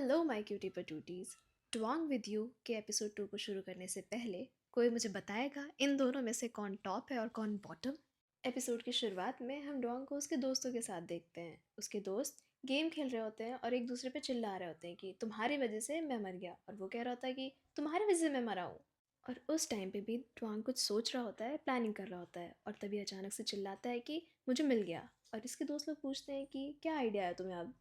Hello my cutie patooties. Twang with you के episode 2 को शुरू करने से पहले कोई मुझे बताएगा इन दोनों में से कौन टॉप है और कौन बॉटम। एपिसोड की शुरुआत में हम डोंग को उसके दोस्तों के साथ देखते हैं। उसके दोस्त गेम खेल रहे होते हैं और एक दूसरे पे चिल्ला रहे होते हैं कि तुम्हारी वजह से मैं मर गया, और वो कह रहा होता है कि तुम्हारी वजह से मैं मरा हूँ। और उस टाइम पे भी ट्वांग कुछ सोच रहा होता है, प्लानिंग कर रहा होता है, और तभी अचानक से चिल्लाता है कि मुझे मिल गया। और इसके दोस्त लोग पूछते हैं कि क्या आइडिया है तुम्हें अब।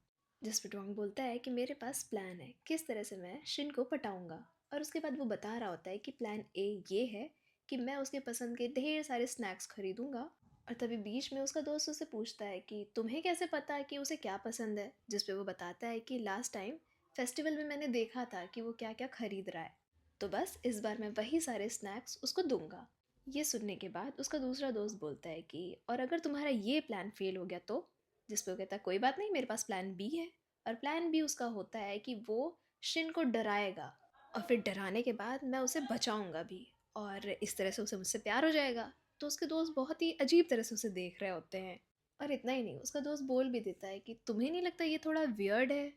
जिस पे डोंग बोलता है कि मेरे पास प्लान है किस तरह से मैं शिन को पटाऊंगा। और उसके बाद वो बता रहा होता है कि प्लान ए ये है कि मैं उसके पसंद के ढेर सारे स्नैक्स खरीदूंगा। और तभी बीच में उसका दोस्त उससे पूछता है कि तुम्हें कैसे पता है कि उसे क्या पसंद है, जिस पे वो बताता है कि लास्ट टाइम फेस्टिवल में मैंने देखा था कि वो क्या क्या खरीद रहा है, तो बस इस बार मैं वही सारे स्नैक्स उसको दूंगा। ये सुनने के बाद उसका दूसरा दोस्त बोलता है कि और अगर तुम्हारा ये प्लान फेल हो गया तो। जिस पे वो कहता है कोई बात नहीं, मेरे पास प्लान बी है। और प्लान बी उसका होता है कि वो शिन को डराएगा, और फिर डराने के बाद मैं उसे बचाऊंगा भी, और इस तरह से उसे मुझसे प्यार हो जाएगा। तो उसके दोस्त बहुत ही अजीब तरह से उसे देख रहे होते हैं। और इतना ही नहीं, उसका दोस्त बोल भी देता है कि तुम्हें नहीं लगता ये थोड़ा वियर्ड है।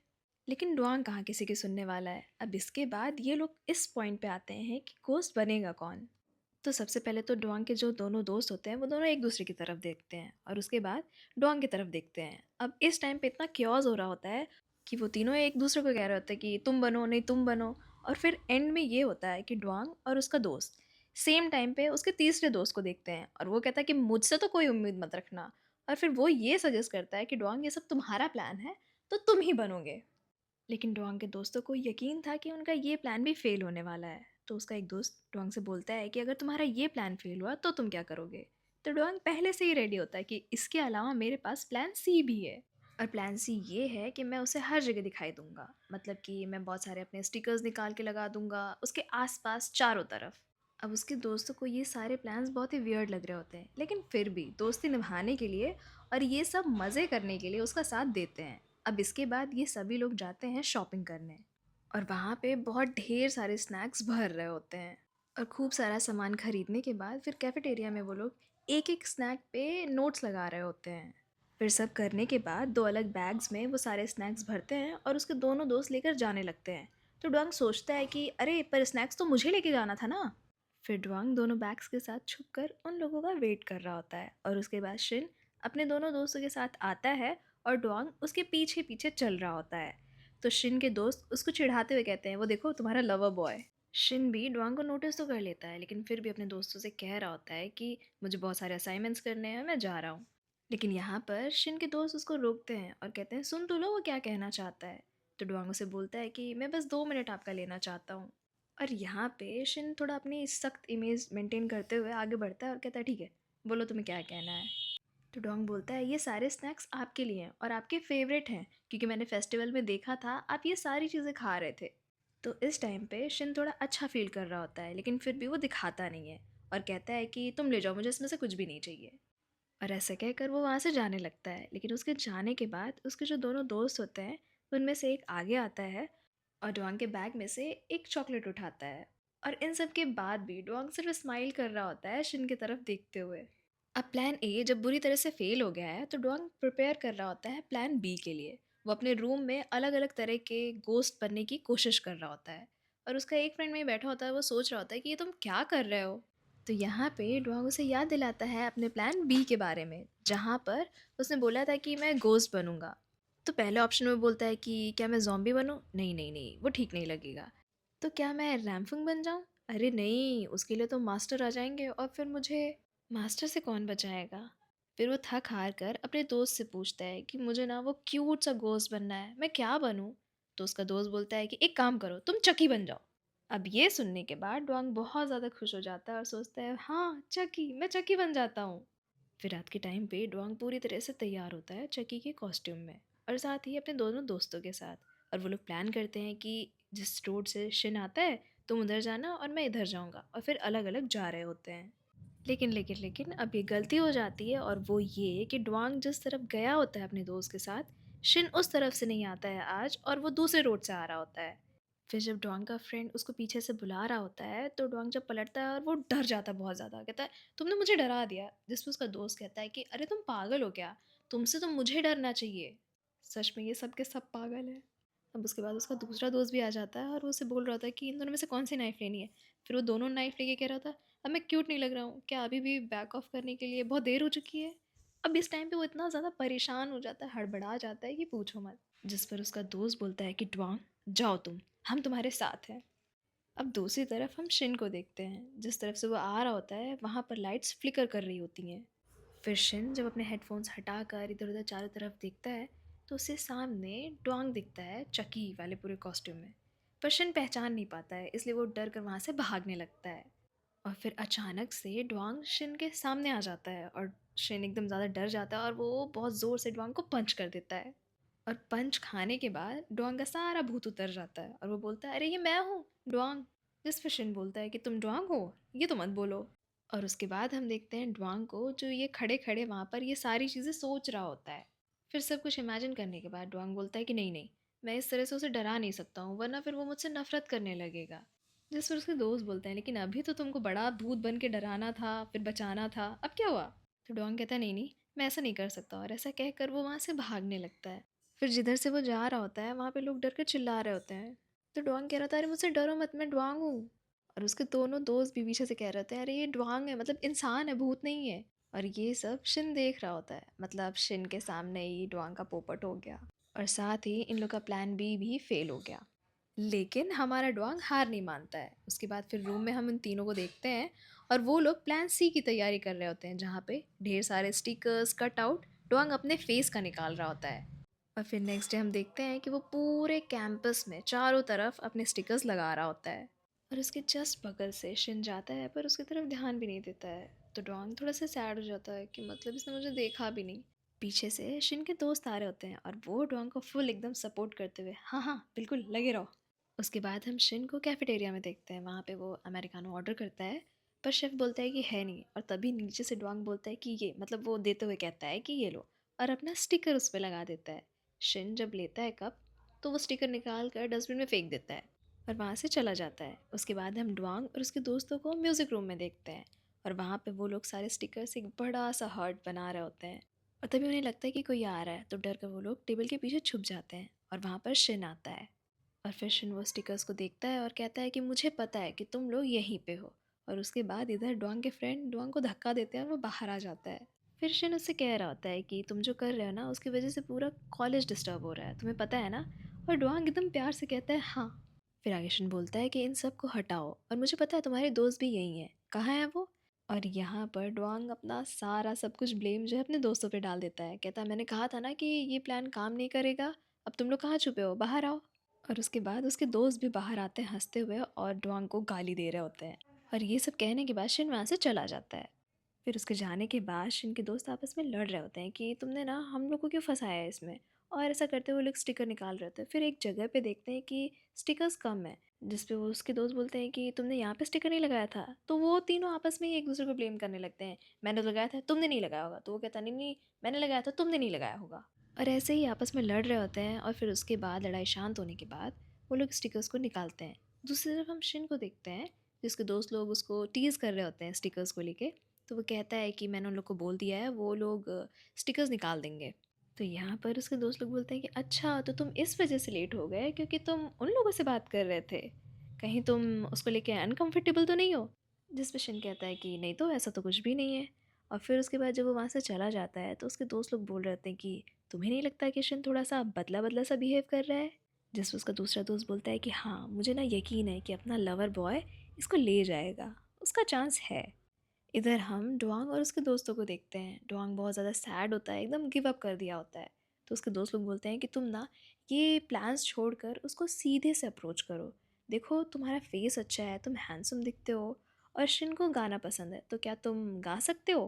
लेकिन डुआंग कहाँ किसी की सुनने वाला है। अब इसके बाद ये लोग इस पॉइंट पे आते हैं कि घोस्ट बनेगा कौन। तो सबसे पहले तो डुआंग के जो दोनों दोस्त होते हैं वो दोनों एक दूसरे की तरफ देखते हैं, और उसके बाद डुआंग की तरफ देखते हैं। अब इस टाइम पे इतना क्योस हो रहा होता है कि वो तीनों एक दूसरे को कह रहे होते हैं कि तुम बनो, नहीं तुम बनो। और फिर एंड में ये होता है कि डुआंग और उसका दोस्त सेम टाइम पे उसके तीसरे दोस्त को देखते हैं, और वो कहता है कि मुझसे तो कोई उम्मीद मत रखना। और फिर वो ये सजेस्ट करता है कि डुआंग ये सब तुम्हारा प्लान है, तो तुम ही बनोगे। लेकिन डुआंग के दोस्तों को यकीन था कि उनका ये प्लान भी फेल होने वाला है। तो उसका एक दोस्त डुआंग से बोलता है कि अगर तुम्हारा ये प्लान फेल हुआ तो तुम क्या करोगे। तो डुआंग पहले से ही रेडी होता है कि इसके अलावा मेरे पास प्लान सी भी है। और प्लान सी ये है कि मैं उसे हर जगह दिखाई दूंगा, मतलब कि मैं बहुत सारे अपने स्टिकर्स निकाल के लगा दूंगा उसके आसपास चारों तरफ। अब उसके दोस्तों को ये सारे प्लान्स बहुत ही वियर्ड लग रहे होते हैं, लेकिन फिर भी दोस्ती निभाने के लिए और ये सब मज़े करने के लिए उसका साथ देते हैं। अब इसके बाद ये सभी लोग जाते हैं शॉपिंग करने, और वहाँ पे बहुत ढेर सारे स्नैक्स भर रहे होते हैं। और खूब सारा सामान खरीदने के बाद फिर कैफेटेरिया में वो लोग एक एक स्नैक पे नोट्स लगा रहे होते हैं। फिर सब करने के बाद दो अलग बैग्स में वो सारे स्नैक्स भरते हैं और उसके दोनों दोस्त लेकर जाने लगते हैं। तो डुआंग सोचता है कि अरे पर स्नैक्स तो मुझे लेके जाना था ना। फिर डुआंग दोनों बैग्स के साथ छुपकर उन लोगों का वेट कर रहा होता है, और उसके बाद शिन अपने दोनों दोस्तों के साथ आता है और डुआंग उसके पीछे पीछे चल रहा होता है। तो शिन के दोस्त उसको चिढ़ाते हुए कहते हैं वो देखो तुम्हारा लवर बॉय। शिन भी डुआंग को नोटिस तो कर लेता है, लेकिन फिर भी अपने दोस्तों से कह रहा होता है कि मुझे बहुत सारे असाइनमेंट्स करने हैं, मैं जा रहा हूँ। लेकिन यहाँ पर शिन के दोस्त उसको रोकते हैं और कहते हैं सुन तो लो वो क्या कहना चाहता है। तो डुआंग उसे बोलता है कि मैं बस 2 मिनट आपका लेना चाहता हूँ। और यहाँ पे शिन थोड़ा अपनी सख्त इमेज मेंटेन करते हुए आगे बढ़ता है और कहता है ठीक है, बोलो तुम्हें क्या कहना है। तो डोंग बोलता है ये सारे स्नैक्स आपके लिए हैं और आपके फेवरेट हैं, क्योंकि मैंने फेस्टिवल में देखा था आप ये सारी चीज़ें खा रहे थे। तो इस टाइम पे शिन थोड़ा अच्छा फील कर रहा होता है, लेकिन फिर भी वो दिखाता नहीं है और कहता है कि तुम ले जाओ, मुझे इसमें से कुछ भी नहीं चाहिए। और ऐसा कहकर वो वहाँ से जाने लगता है। लेकिन उसके जाने के बाद उसके जो दोनों दोस्त होते हैं उनमें से एक आगे आता है और डोंग के बैग में से एक चॉकलेट उठाता है। और इन सब के बाद भी डोंग सिर्फ स्माइल कर रहा होता है शिन की तरफ देखते हुए। अब प्लान ए जब बुरी तरह से फेल हो गया है तो डोंग प्रिपेयर कर रहा होता है प्लान बी के लिए। वो अपने रूम में अलग अलग तरह के गोस्ट बनने की कोशिश कर रहा होता है, और उसका एक फ्रेंड में बैठा होता है, वो सोच रहा होता है कि ये तुम क्या कर रहे हो। तो यहाँ पे डुआंग उसे याद दिलाता है अपने प्लान बी के बारे में, जहाँ पर उसने बोला था कि मैं घोस्ट बनूंगा। तो पहले ऑप्शन में बोलता है कि क्या मैं ज़ॉम्बी बनूं, नहीं नहीं नहीं वो ठीक नहीं लगेगा। तो क्या मैं रैम्फुंग बन जाऊं, अरे नहीं उसके लिए तो मास्टर आ जाएंगे और फिर मुझे मास्टर से कौन बचाएगा। फिर वो थक हार कर अपने दोस्त से पूछता है कि मुझे ना वो क्यूट सा घोस्ट बनना है, मैं क्या बनूं। तो उसका दोस्त बोलता है कि एक काम करो तुम चकी बन जाओ। अब ये सुनने के बाद डुआंग बहुत ज़्यादा खुश हो जाता है और सोचता है हाँ चकी, मैं चकी बन जाता हूँ। फिर रात के टाइम पे डुआंग पूरी तरह से तैयार होता है चकी के कॉस्ट्यूम में, और साथ ही अपने दोनों दोस्तों के साथ। और वो लोग प्लान करते हैं कि जिस रोड से शिन आता है तुम उधर जाना और मैं इधर जाऊँगा, और फिर अलग अलग जा रहे होते हैं। लेकिन अब ये गलती हो जाती है, और वो ये कि डुआंग जिस तरफ गया होता है अपने दोस्त के साथ, शिन उस तरफ से नहीं आता है आज, और वो दूसरे रोड से आ रहा होता है। फिर जब डुआंग का फ्रेंड उसको पीछे से बुला रहा होता है तो डुआंग जब पलटता है और वो डर जाता है बहुत ज़्यादा, कहता है तुमने मुझे डरा दिया। जिस पे उसका दोस्त कहता है कि अरे तुम पागल हो क्या, तुमसे तो मुझे डरना चाहिए। सच में ये सब के सब पागल है। अब उसके बाद उसका दूसरा दोस्त भी आ जाता है और वो उसे बोल रहा होता है कि इन दोनों में से कौन सी नाइफ़ लेनी है। फिर वो दोनों नाइफ़ लेके कह रहा होता है, अब मैं क्यूट नहीं लग रहा हूँ? क्या अभी भी बैक ऑफ करने के लिए बहुत देर हो चुकी है? अब इस टाइम पे वो इतना ज़्यादा परेशान हो जाता है, हड़बड़ा जाता है कि पूछो मत। जिस पर उसका दोस्त बोलता है कि ड्वांग, जाओ तुम, हम तुम्हारे साथ हैं। अब दूसरी तरफ हम शिन को देखते हैं। जिस तरफ से वो आ रहा होता है वहाँ पर लाइट्स फ्लिकर कर रही होती हैं। फिर शिन जब अपने हेडफोन्स हटाकर इधर उधर चारों तरफ देखता है तो उसे सामने ड्वांग दिखता है चकी वाले पूरे कॉस्ट्यूम में। पर शिन पहचान नहीं पाता है, इसलिए वो डर कर वहाँ से भागने लगता है। और फिर अचानक से ड्वांग शिन के सामने आ जाता है और शिन एकदम ज़्यादा डर जाता है और वो बहुत ज़ोर से ड्वांग को पंच कर देता है। और पंच खाने के बाद ड्वांग का सारा भूत उतर जाता है और वो बोलता है, अरे ये मैं हूँ ड्वांग। जिस पर शिन बोलता है कि तुम ड्वांग हो, ये तो मत बोलो। और उसके बाद हम देखते हैं ड्वांग को जो ये खड़े खड़े वहाँ पर ये सारी चीज़ें सोच रहा होता है। फिर सब कुछ इमेजिन करने के बाद ड्वांग बोलता है कि नहीं नहीं, मैं इस तरह से उसे डरा नहीं सकता हूँ वरना फिर वो मुझसे नफरत करने लगेगा। जिस पर उसके दोस्त बोलते हैं, लेकिन अभी तो तुमको बड़ा भूत बन के डराना था फिर बचाना था, अब क्या हुआ? तो ड्वांग कहता है नहीं नहीं, मैं ऐसा नहीं कर सकता, और ऐसा कहकर वो वहाँ से भागने लगता है। फिर जिधर से वो जा रहा होता है वहाँ पे लोग डर कर चिल्ला रहे होते हैं। तो ड्वांग कह रहा था, अरे मुझसे डरो मत, मैं ड्वांग हूँ। और उसके दोनों दोस्त भी पीछे से कह रहे होते हैं, अरे ये ड्वांग है, मतलब इंसान है, भूत नहीं है। और ये सब शिन देख रहा होता है, मतलब शिन के सामने ही ड्वांग का पोपट हो गया। और साथ ही इन लोग का प्लान बी भी फेल हो गया। लेकिन हमारा ड्वांग हार नहीं मानता है। उसके बाद फिर रूम में हम उन तीनों को देखते हैं और वो लोग प्लान सी की तैयारी कर रहे होते हैं, जहाँ पे ढेर सारे स्टिकर्स कट आउट ड्वांग अपने फेस का निकाल रहा होता है। और फिर नेक्स्ट डे हम देखते हैं कि वो पूरे कैंपस में चारों तरफ अपने स्टिकर्स लगा रहा होता है। और उसके जस्ट बगल से शिन जाता है पर उसकी तरफ ध्यान भी नहीं देता है। तो ड्वांग थोड़ा सा सैड हो जाता है कि मतलब इसने मुझे देखा भी नहीं। पीछे से शिन के दोस्त आ रहे होते हैं और वो ड्वांग को फुल एकदम सपोर्ट करते हुए, हाँ हाँ बिल्कुल लगे रहो। उसके बाद हम शिन को कैफेटेरिया में देखते हैं, वहाँ पे वो अमेरिकानो ऑर्डर करता है पर शेफ़ बोलता है कि है नहीं। और तभी नीचे से ड्वांग बोलता है कि ये, मतलब वो देते हुए कहता है कि ये लो, और अपना स्टिकर उस पर लगा देता है। शिन जब लेता है कप तो वो स्टिकर निकाल कर डस्टबिन में फेंक देता है और वहाँ से चला जाता है। उसके बाद हम ड्वांग और उसके दोस्तों को म्यूज़िक रूम में देखते हैं और वहाँ पे वो लोग सारे स्टिकर से एक बड़ा सा हार्ट बना रहे होते हैं। और तभी उन्हें लगता है कि कोई आ रहा है तो डर कर वो लोग टेबल के पीछे छुप जाते हैं और वहाँ पर शिन आता है। और फिर शिन वो स्टिकर्स को देखता है और कहता है कि मुझे पता है कि तुम लोग यहीं पे हो। और उसके बाद इधर ड्वांग के फ्रेंड ड्वांग को धक्का देते हैं और वो बाहर आ जाता है। फिर शिन उससे कह रहा होता है कि तुम जो कर रहे हो ना उसकी वजह से पूरा कॉलेज डिस्टर्ब हो रहा है, तुम्हें पता है ना? और ड्वांग एकदम प्यार से कहता है हाँ। फिर आगे शिन बोलता है कि इन सब को हटाओ और मुझे पता है तुम्हारे दोस्त भी यही हैं, कहाँ है वो? और यहाँ पर ड्वांग अपना सारा सब कुछ ब्लेम जो है अपने दोस्तों पे डाल देता है। कहता है, मैंने कहा था ना कि ये प्लान काम नहीं करेगा, अब तुम लोग कहाँ छुपे हो, बाहर आओ। और उसके बाद उसके दोस्त भी बाहर आते हैं हंसते हुए और ड्वांग को गाली दे रहे होते हैं। और ये सब कहने के बाद शिन वहाँ से चला जाता है। फिर उसके जाने के बाद शिन के दोस्त आपस में लड़ रहे होते हैं कि तुमने ना हम लोग को क्यों फंसाया है इसमें। और ऐसा करते हुए लोग स्टिकर निकाल रहे होते हैं। फिर एक जगह पे देखते हैं कि स्टिकर्स कम है, जिस पे वो उसके दोस्त बोलते हैं कि तुमने यहाँ पे स्टिकर नहीं लगाया था। तो वो तीनों आपस में ही एक दूसरे को ब्लेम करने लगते हैं, मैंने तो लगाया था, तुमने नहीं लगाया होगा। तो वो कहता, नहीं नहीं, मैंने लगाया था, तुमने नहीं लगाया होगा। और ऐसे ही आपस में लड़ रहे होते हैं। और फिर उसके बाद लड़ाई शांत होने के बाद वो लोग स्टिकर्स को निकालते हैं। दूसरी तरफ हम शिन को देखते हैं, जिसके दोस्त लोग उसको टीज़ कर रहे होते हैं स्टिकर्स को लेके। तो वो कहता है कि मैंने उन लोग को बोल दिया है, वो लोग स्टिकर्स निकाल देंगे। तो यहाँ पर उसके दोस्त लोग बोलते हैं कि अच्छा, तो तुम इस वजह से लेट हो गए क्योंकि तुम उन लोगों से बात कर रहे थे, कहीं तुम उसको लेके अनकंफर्टेबल तो नहीं हो? जिस पे शिन कहता है कि नहीं तो, ऐसा तो कुछ भी नहीं है। और फिर उसके बाद जब वो वहाँ से चला जाता है तो उसके दोस्त लोग बोल रहे होते हैं कि तुम्हें नहीं लगता कि शिन थोड़ा सा बदला बदला सा बिहेव कर रहा है? जिस पर उसका दूसरा दोस्त बोलता है कि हाँ, मुझे ना यकीन है कि अपना लवर बॉय इसको ले जाएगा, उसका चांस है। इधर हम डुआंग और उसके दोस्तों को देखते हैं। डुआंग बहुत ज़्यादा सैड होता है, एकदम गिव अप कर दिया होता है। तो उसके दोस्त लोग बोलते हैं कि तुम ना ये प्लान्स छोड़कर उसको सीधे से अप्रोच करो। देखो तुम्हारा फेस अच्छा है, तुम हैंडसम दिखते हो, और शिन को गाना पसंद है, तो क्या तुम गा सकते हो?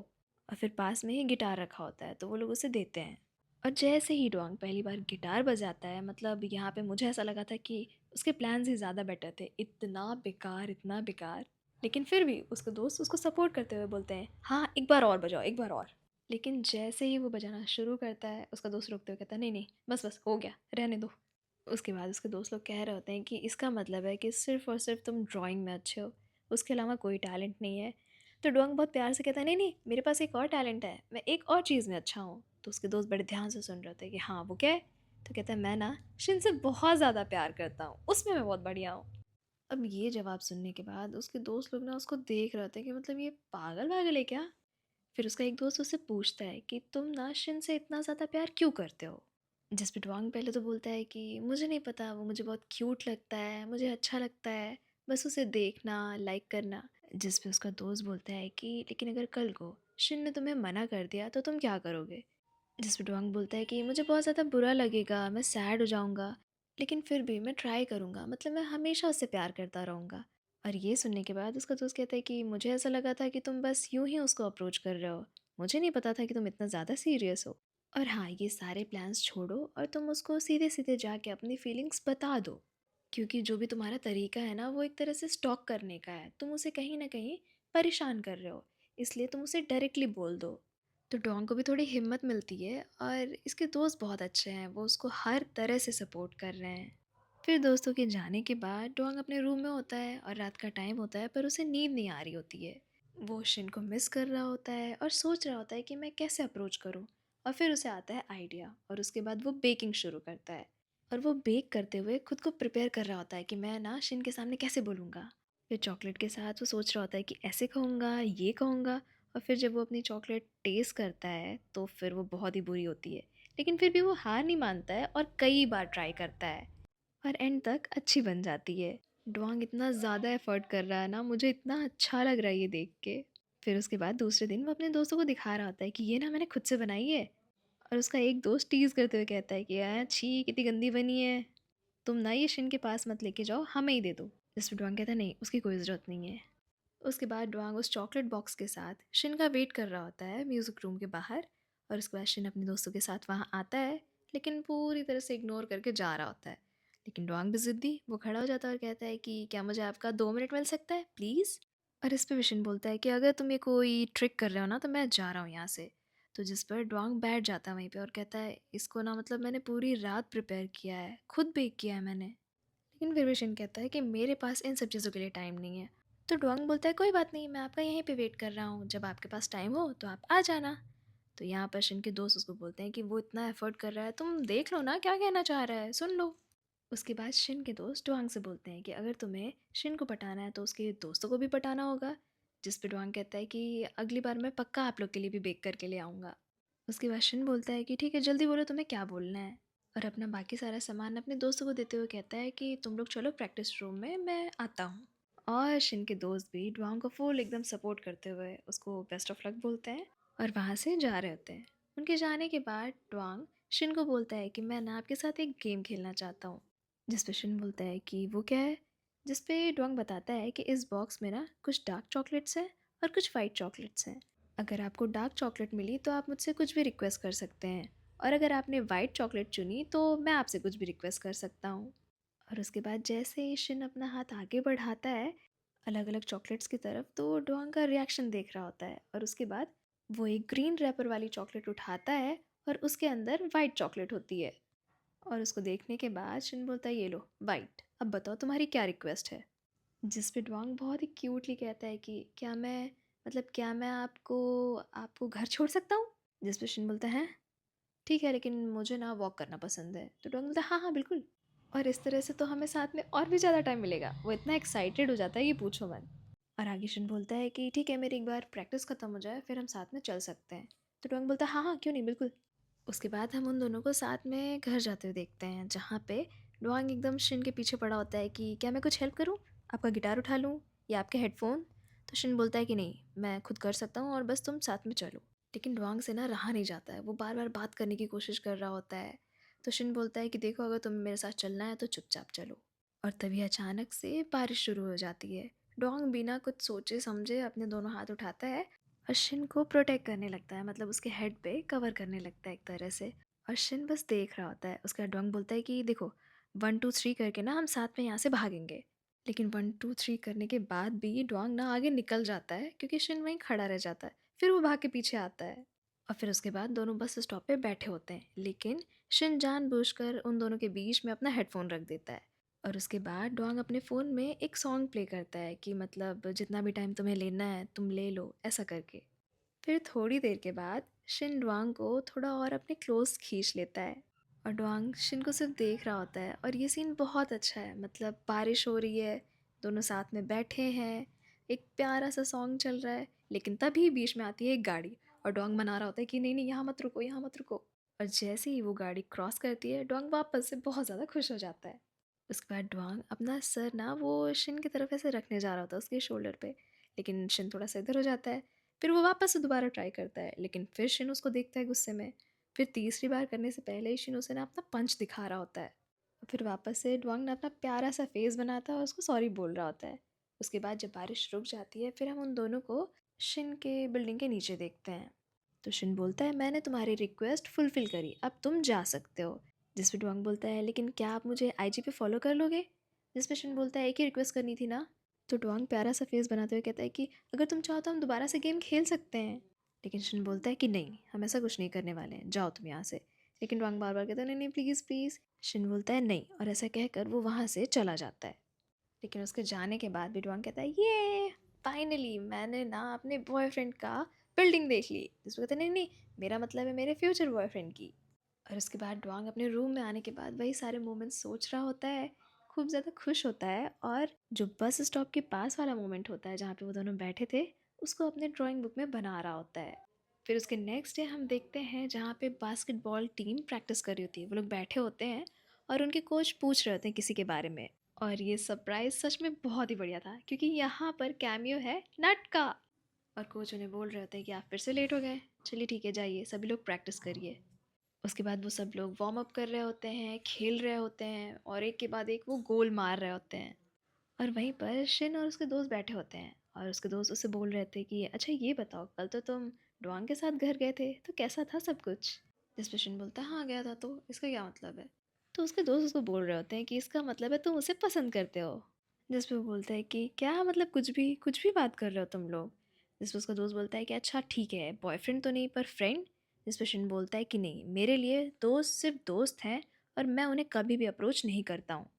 और फिर पास में ही गिटार रखा होता है तो वो लोग उसे देते हैं। और जैसे ही डुआंग पहली बार गिटार बजाता है, मतलब यहाँ पे मुझे ऐसा लगा था कि उसके प्लान्स ही ज़्यादा बेटर थे, इतना बेकार, इतना बेकार। लेकिन फिर भी उसके दोस्त उसको सपोर्ट करते हुए बोलते हैं, हाँ एक बार और बजाओ, एक बार और। लेकिन जैसे ही वो बजाना शुरू करता है उसका दोस्त रोकते हुए कहता है, नहीं नहीं, बस बस हो गया, रहने दो। उसके बाद उसके दोस्त लोग कह रहे होते हैं कि इसका मतलब है कि सिर्फ और सिर्फ तुम ड्राइंग में अच्छे हो, उसके अलावा कोई टैलेंट नहीं है। तो डोंग बहुत प्यार से कहता है, नहीं नहीं, मेरे पास एक और टैलेंट है, मैं एक और चीज़ में अच्छा हूँ। तो उसके दोस्त बड़े ध्यान से सुन रहे होते हैं कि हाँ वो क्या है। तो कहता है मैं ना शिन से बहुत ज़्यादा प्यार करता हूँ, उसमें मैं बहुत बढ़िया हूँ। अब ये जवाब सुनने के बाद उसके दोस्त लोग ना उसको देख रहे होते हैं कि मतलब ये पागल वागल है क्या। फिर उसका एक दोस्त उससे पूछता है कि तुम ना शिन से इतना ज़्यादा प्यार क्यों करते हो। जिस पे ड्वांग पहले तो बोलता है कि मुझे नहीं पता, वो मुझे बहुत क्यूट लगता है, मुझे अच्छा लगता है बस उसे देखना, लाइक करना। जिस पे उसका दोस्त बोलता है कि लेकिन अगर कल को शिन ने तुम्हें मना कर दिया तो तुम क्या करोगे। जिस पे ड्वांग बोलता है कि मुझे बहुत ज़्यादा बुरा लगेगा, मैं सैड हो जाऊँगा, लेकिन फिर भी मैं ट्राई करूँगा, मतलब मैं हमेशा उससे प्यार करता रहूँगा। और ये सुनने के बाद उसका दोस्त कहता है कि मुझे ऐसा लगा था कि तुम बस यूं ही उसको अप्रोच कर रहे हो, मुझे नहीं पता था कि तुम इतना ज़्यादा सीरियस हो। और हाँ, ये सारे प्लान्स छोड़ो और तुम उसको सीधे सीधे जाके अपनी फीलिंग्स बता दो, क्योंकि जो भी तुम्हारा तरीका है ना वो एक तरह से स्टॉक करने का है, तुम उसे कहीं ना कहीं परेशान कर रहे हो, इसलिए तुम उसे डायरेक्टली बोल दो। तो डोंग को भी थोड़ी हिम्मत मिलती है और इसके दोस्त बहुत अच्छे हैं, वो उसको हर तरह से सपोर्ट कर रहे हैं। फिर दोस्तों के जाने के बाद डोंग अपने रूम में होता है और रात का टाइम होता है पर उसे नींद नहीं आ रही होती है। वो शिन को मिस कर रहा होता है और सोच रहा होता है कि मैं कैसे अप्रोच करूं। और फिर उसे आता है आइडिया और उसके बाद वो बेकिंग शुरू करता है। और वो बेक करते हुए खुद को प्रिपेयर कर रहा होता है कि मैं ना शिन के सामने कैसे बोलूँगा। फिर चॉकलेट के साथ वो सोच रहा होता है कि ऐसे कहूँगा, ये कहूँगा। और फिर जब वो अपनी चॉकलेट टेस्ट करता है तो फिर वो बहुत ही बुरी होती है, लेकिन फिर भी वो हार नहीं मानता है और कई बार ट्राई करता है और एंड तक अच्छी बन जाती है। डोंग इतना ज़्यादा एफर्ट कर रहा है ना, मुझे इतना अच्छा लग रहा है ये देख के। फिर उसके बाद दूसरे दिन वो अपने दोस्तों को दिखा रहा होता है कि ये ना मैंने खुद से बनाई है। और उसका एक दोस्त टीज़ करते हुए कहता है कि यार छी कितनी गंदी बनी है, तुम ना ये शिन के पास मत लेके जाओ, हमें ही दे दो। जिस पर डोंग कहता है नहीं, उसकी कोई ज़रूरत नहीं है। उसके बाद ड्वांग उस चॉकलेट बॉक्स के साथ शिन का वेट कर रहा होता है म्यूज़िक रूम के बाहर। और उसके बाद शिन अपने दोस्तों के साथ वहाँ आता है, लेकिन पूरी तरह से इग्नोर करके जा रहा होता है। लेकिन ड्वांग भी ज़िद्दी, वो खड़ा हो जाता है और कहता है कि क्या मुझे आपका 2 मिनट मिल सकता है प्लीज़। और इस पे विशिन बोलता है कि अगर तुम ये कोई ट्रिक कर रहे हो ना तो मैं जा रहा हूँ यहाँ से। तो जिस पर ड्वांग बैठ जाता है वहीं पे और कहता है इसको ना मतलब मैंने पूरी रात प्रिपेयर किया है, खुद बेक किया है मैंने। लेकिन फिर विशन कहता है कि मेरे पास इन सब चीज़ों के लिए टाइम नहीं है। तो डोंग बोलता है कोई बात नहीं, मैं आपका यहीं पे वेट कर रहा हूँ, जब आपके पास टाइम हो तो आप आ जाना। तो यहाँ पर शिन के दोस्त उसको बोलते हैं कि वो इतना एफर्ट कर रहा है, तुम देख लो ना क्या कहना चाह रहा है, सुन लो। उसके बाद शिन के दोस्त डोंग से बोलते हैं कि अगर तुम्हें शिन को पटाना है तो उसके दोस्तों को भी पटाना होगा। जिस पे डोंग कहता है कि अगली बार मैं पक्का आप लोग के लिए भी बेक करके ले आऊँगा। उसके बाद शिन बोलता है कि ठीक है जल्दी बोलो तुम्हें क्या बोलना है। और अपना बाकी सारा सामान अपने दोस्तों को देते हुए कहता है कि तुम लोग चलो प्रैक्टिस रूम में, मैं आता हूँ। और शिन के दोस्त भी ड्वांग को फुल एकदम सपोर्ट करते हुए उसको बेस्ट ऑफ लक बोलते हैं और वहाँ से जा रहे होते हैं। उनके जाने के बाद ड्वांग शिन को बोलता है कि मैं ना आपके साथ एक गेम खेलना चाहता हूँ। जिस पे शिन बोलता है कि वो क्या है। जिस पे ड्वांग बताता है कि इस बॉक्स में ना कुछ डार्क चॉकलेट्स हैं और कुछ वाइट चॉकलेट्स हैं। अगर आपको डार्क चॉकलेट मिली तो आप मुझसे कुछ भी रिक्वेस्ट कर सकते हैं, और अगर आपने वाइट चॉकलेट चुनी तो मैं आपसे कुछ भी रिक्वेस्ट कर सकता हूँ। और उसके बाद जैसे ही शिन अपना हाथ आगे बढ़ाता है अलग अलग चॉकलेट्स की तरफ, तो डोंग का रिएक्शन देख रहा होता है और उसके बाद वो एक ग्रीन रैपर वाली चॉकलेट उठाता है और उसके अंदर वाइट चॉकलेट होती है। और उसको देखने के बाद शिन बोलता है ये लो वाइट, अब बताओ तुम्हारी क्या रिक्वेस्ट है। जिस पे डोंग बहुत ही क्यूटली कहता है कि क्या मैं आपको आपको घर छोड़ सकता हूँ। जिस पे शिन बोलता है ठीक है, लेकिन मुझे ना वॉक करना पसंद है। तो डोंग बोलता है हाँ हाँ बिल्कुल। और इस तरह से तो हमें साथ में और भी ज़्यादा टाइम मिलेगा। वो इतना एक्साइटेड हो जाता है कि पूछो मत। और आगे शिन बोलता है कि ठीक है मेरी एक बार प्रैक्टिस ख़त्म हो जाए फिर हम साथ में चल सकते हैं। तो डोंग बोलता है हाँ हाँ क्यों नहीं बिल्कुल। उसके बाद हम उन दोनों को साथ में घर जाते हुए देखते हैं, जहाँ पे डोंग एकदम शिन के पीछे पड़ा होता है कि क्या मैं कुछ हेल्प करूँ, आपका गिटार उठा लूँ या आपके हेडफोन। तो शिन बोलता है कि नहीं, मैं खुद कर सकता हूँ और बस तुम साथ में चलो। लेकिन डोंग से ना रहा नहीं जाता है, वो बार बार बात करने की कोशिश कर रहा होता है। तो शिन बोलता है कि देखो अगर तुम्हें मेरे साथ चलना है तो चुपचाप चलो। और तभी अचानक से बारिश शुरू हो जाती है। डोंग बिना कुछ सोचे समझे अपने दोनों हाथ उठाता है और शिन को प्रोटेक्ट करने लगता है, मतलब उसके हेड पे कवर करने लगता है एक तरह से। और शिन बस देख रहा होता है। उसका डोंग बोलता है कि देखो 1 2 3 करके ना हम साथ में यहाँ से भागेंगे। लेकिन 1 2 3 करने के बाद भी डोंग ना आगे निकल जाता है क्योंकि शिन वहीं खड़ा रह जाता है। फिर वो भाग के पीछे आता है और फिर उसके बाद दोनों बस स्टॉप पे बैठे होते हैं, लेकिन शिन जानबूझकर उन दोनों के बीच में अपना हेडफोन रख देता है। और उसके बाद डोंग अपने फ़ोन में एक सॉन्ग प्ले करता है कि मतलब जितना भी टाइम तुम्हें लेना है तुम ले लो, ऐसा करके। फिर थोड़ी देर के बाद शिन डुआंग को थोड़ा और अपने क्लोज खींच लेता है और डुआंग शिन को सिर्फ देख रहा होता है और ये सीन बहुत अच्छा है। मतलब बारिश हो रही है, दोनों साथ में बैठे हैं, एक प्यारा सा सॉन्ग चल रहा है, लेकिन तभी बीच में आती है एक गाड़ी और डुआंग मना रहा होता है कि नहीं नहीं यहाँ मत रुको, यहाँ मत रुको। और जैसे ही वो गाड़ी क्रॉस करती है डुआंग वापस से बहुत ज़्यादा खुश हो जाता है। उसके बाद डुआंग अपना सर ना वो शिन की तरफ ऐसे रखने जा रहा होता है उसके शोल्डर पे, लेकिन शिन थोड़ा सा इधर हो जाता है। फिर वो वापस से दोबारा ट्राई करता है, लेकिन फिर शिन उसको देखता है गुस्से में। फिर तीसरी बार करने से पहले ही शिन उसे ना अपना पंच दिखा रहा होता है। फिर वापस से डुआंग ना अपना प्यारा सा फेस बनाता है और उसको सॉरी बोल रहा होता है। उसके बाद जब बारिश रुक जाती है फिर हम उन दोनों को शिन के बिल्डिंग के नीचे देखते हैं। तो शिन बोलता है मैंने तुम्हारी रिक्वेस्ट फुलफ़िल करी, अब तुम जा सकते हो। जिस पे डुआंग बोलता है लेकिन क्या आप मुझे आईजी पे फॉलो कर लोगे? जिस पे शिन बोलता है एक ही रिक्वेस्ट करनी थी ना। तो डुआंग प्यारा सा फेस बनाते हुए कहता है कि अगर तुम चाहो तो हम दोबारा से गेम खेल सकते हैं। लेकिन शिन बोलता है कि नहीं, हम ऐसा कुछ नहीं करने वाले हैं, जाओ तुम यहाँ से। लेकिन डुआंग बार बार कहता है नहीं नहीं प्लीज़ प्लीज़। शिन बोलता है नहीं, और ऐसा कहकर वो वहाँ से चला जाता है। लेकिन उसके जाने के बाद भी डुआंग कहता है ये फाइनली मैंने ना अपने बॉयफ्रेंड का बिल्डिंग देख ली। जिसको कहते हैं नहीं नहीं, मेरा मतलब है मेरे फ्यूचर बॉयफ्रेंड की। और उसके बाद डुआंग अपने रूम में आने के बाद वही सारे मोमेंट्स सोच रहा होता है, खूब ज़्यादा खुश होता है। और जो बस स्टॉप के पास वाला मोमेंट होता है जहाँ पे वो दोनों बैठे थे, उसको अपने ड्राइंग बुक में बना रहा होता है। फिर उसके नेक्स्ट डे हम देखते हैं जहाँ पे बास्केटबॉल टीम प्रैक्टिस कर रही होती है। वो लोग बैठे होते हैं और उनके कोच पूछ रहे होते हैं किसी के बारे में। और ये सरप्राइज सच में बहुत ही बढ़िया था क्योंकि यहाँ पर कैमियो है नट का। और कोच उन्हें बोल रहे होते हैं कि आप फिर से लेट हो गए, चलिए ठीक है जाइए सभी लोग प्रैक्टिस करिए। उसके बाद वो सब लोग वार्म अप कर रहे होते हैं, खेल रहे होते हैं और एक के बाद एक वो गोल मार रहे होते हैं। और वहीं पर शिन और उसके दोस्त बैठे होते हैं और उसके दोस्त उससे बोल रहे थे कि अच्छा ये बताओ कल तो तुम डुआंग के साथ घर गए थे, तो कैसा था सब कुछ? जिस पर शिन बोलता है हाँ गया था, तो इसका क्या मतलब है? तो उसके दोस्त उसको बोल रहे होते हैं कि इसका मतलब है तुम उसे पसंद करते हो। जिस पे वो बोलता है कि क्या मतलब कुछ भी बात कर रहे हो तुम लोग। जिस पे उसका दोस्त बोलता है कि अच्छा ठीक है बॉयफ्रेंड तो नहीं पर फ्रेंड। जिस पे शिन बोलता है कि नहीं, मेरे लिए दोस्त सिर्फ दोस्त हैं और मैं उन्हें कभी भी अप्रोच नहीं करता हूँ।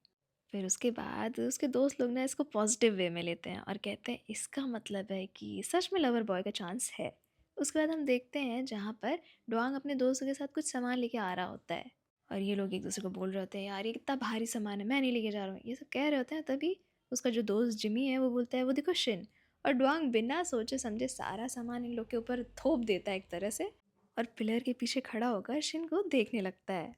फिर उसके बाद उसके दोस्त लोग ना इसको पॉजिटिव वे में लेते हैं और कहते हैं इसका मतलब है कि सच में लवर बॉय का चांस है। उसके बाद हम देखते हैं जहाँ पर डुआंग अपने दोस्तों के साथ कुछ सामान लेके आ रहा होता है और ये लोग एक दूसरे को बोल रहे होते हैं यार ये कितना भारी सामान है, मैं नहीं लेके जा रहा हूँ, ये सब कह रहे होते हैं। तभी उसका जो दोस्त जिमी है वो बोलता है वो देखो शिन। और डुआंग बिना सोचे समझे सारा सामान इन लोग के ऊपर थोप देता है एक तरह से, और पिलर के पीछे खड़ा होकर शिन को देखने लगता है।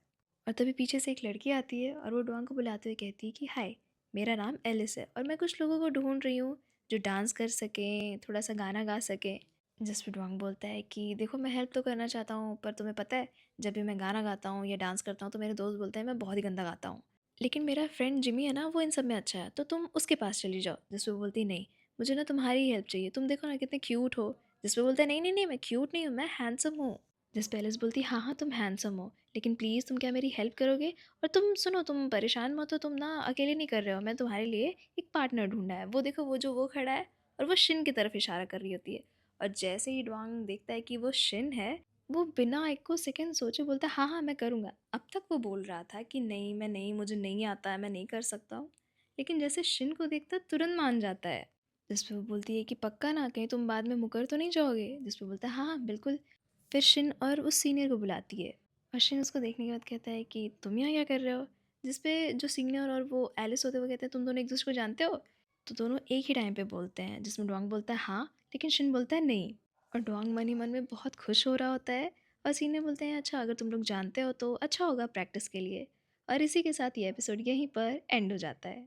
और तभी पीछे से एक लड़की आती है और वो डुआंग को बुलाते हुए कहती है कि हाय, मेरा नाम एलिस है और मैं कुछ लोगों को ढूंढ रही हूँ जो डांस कर सकें, थोड़ा सा गाना गा सकें। जिस पे डुआंग बोलता है कि देखो मैं हेल्प तो करना चाहता हूँ पर तुम्हें पता है जब भी मैं गाना गाता हूँ या डांस करता हूँ तो मेरे दोस्त बोलते हैं मैं बहुत ही गंदा गाता हूँ। लेकिन मेरा फ्रेंड जिमी है ना वो इन सब में अच्छा है, तो तुम उसके पास चली जाओ। जिस पे वो बोलती है नहीं, मुझे ना तुम्हारी हेल्प चाहिए, तुम देखो ना कितने क्यूट हो। जिस पे बोलता है नहीं नहीं नहीं, मैं क्यूट नहीं हूँ, मैं हैंडसम हूँ। जिस पे एलिस बोलती है हाँ हाँ तुम हैंडसम हो, लेकिन प्लीज़ तुम क्या मेरी हेल्प करोगे? और तुम सुनो, तुम परेशान मत हो, तुम ना अकेले नहीं कर रहे हो, मैं तुम्हारे लिए एक पार्टनर ढूंढा है। वो देखो वो जो वो खड़ा है, और वो शिन की तरफ इशारा कर रही होती है। और जैसे ही डुआंग देखता है कि वो शिन है, वो बिना एक को सेकंड सोचे बोलता है हाँ हाँ मैं करूँगा। अब तक वो बोल रहा था कि नहीं मैं नहीं, मुझे नहीं आता है, मैं नहीं कर सकता हूँ। लेकिन जैसे शिन को देखता तुरंत मान जाता है। जिस पे वो बोलती है कि पक्का ना, कहीं तुम बाद में मुकर तो नहीं जाओगे? जिस पे बोलता है हाँ हाँ बिल्कुल। फिर शिन और उस सीनियर को बुलाती है और शिन उसको देखने के बाद कहता है कि तुम यहाँ क्या कर रहे हो? जिस पे जो सीनियर और वो एलिस होते हुए कहते हैं तुम दोनों एक दूसरे को जानते हो? तो दोनों एक ही टाइम पे बोलते हैं, जिसमें डुआंग बोलता है हाँ, लेकिन शिन बोलता है नहीं। और डुआंग मन ही मन में बहुत खुश हो रहा होता है और सीनियर बोलते हैं अच्छा अगर तुम लोग जानते हो तो अच्छा होगा प्रैक्टिस के लिए। और इसी के साथ ये एपिसोड यहीं पर एंड हो जाता है।